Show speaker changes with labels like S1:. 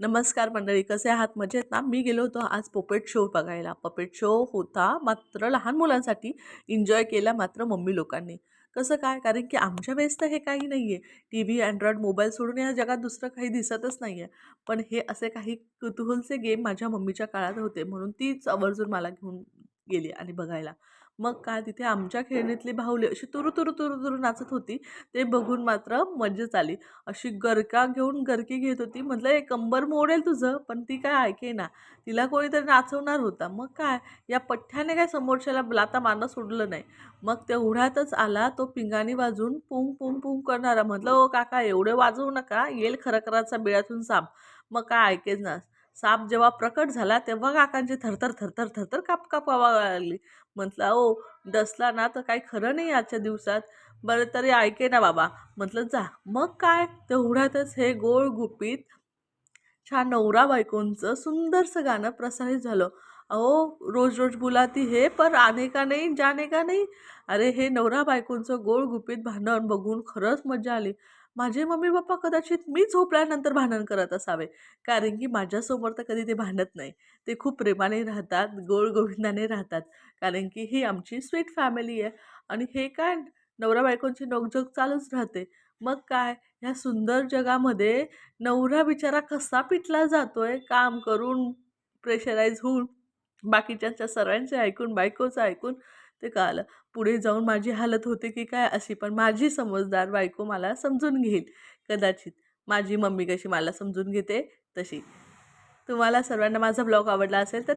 S1: नमस्कार मंडळी, कसे आहात? मजेत ना? मी गेलो होतो आज पपेट शो बघायला. पपेट शो होता मात्र लहान मुलांसाठी. एन्जॉय केला मात्र मम्मी लोकांनी. कसं काय? कारण की आमच्या वेळेस तर हे काही नाहीये. टीव्ही, अँड्रॉइड, मोबाईल सोडून या जगात दुसरं काही दिसतच नाहीये. पण हे असे काही कुतूहलचे गेम माझ्या मम्मीच्या काळात होते म्हणून तीच आवर्जून मला घेऊन गेली आणि बघायला. मग काय तिथे आमच्या खेळणीतली बाहुली अशी तुरु, तुरु, तुरु, तुरु नाचत होती. ते बघून मात्र मज्जाच आली. अशी गरका घेऊन गरकी घेत होती. म्हटलं, "ए कंबर मोडेल तुझं." पण ती काय ऐकेना. तिला कोणीतरी नाचवणार होता. मग काय या पठ्ठ्याने काय समोरच्याला लाथा मारणं सोडलं नाही. मग तेवढ्यातच आला तो पिंगाणी वाजवून पुंग, पुंग, पुंग करणारा. म्हटलं, "ओ काका एवढे वाजवू नका, येईल खरखराचा बिळातून साप." मग काय ऐकेनाच. साप जेव्हा प्रकट झाला तेव्हा काकांची थरथर, थरथर, थरथर काप व्हायला लागली. म्हटलं, "ओ डसला ना तर काही खरं नाही आजच्या दिवसात." बरं तरी ऐकेना बाबा. म्हटलं जा. मग काय तेवढ्यातच हे गोड गुपित छान नवरा बायकोंचं सुंदरसं गाणं प्रसारित झालं. अहो, रोज रोज बुलाती है पर आने का नहीं, जाने का नहीं. अरे हे नवरा बायकोंचं गोड गुपित भांडण बघून खरंच मज्जा आली. माझे मम्मी-पप्पा कदाचित मी झोपल्यानंतर भांडण करत असावे. कारण की माझ्यासमोर तर कधी ते भांडत नाही. ते खूप प्रेमाने राहतात, गोड-गोविंदाने राहतात. कारण की ही आमची स्वीट फॅमिली आहे आणि हे काय नवरा-बायकोंची नोकझोक चालूच राहते. मग काय ह्या सुंदर जगामध्ये नवरा बिचारा कसा पिटला जातोय काम करून, प्रेशराईज होऊन, बाकीच्यांच्या सर्वांचे ऐकून, बायकोचं ऐकून ते कळालं. पुढे जाऊन माझी हालत होते की काय अशी, पण माझी समजदार बायको मला समजून घेईल कदाचित. माझी मम्मी कशी मला समजून घेते तशी. तुम्हाला सर्वांना माझा ब्लॉग आवडला असेल तर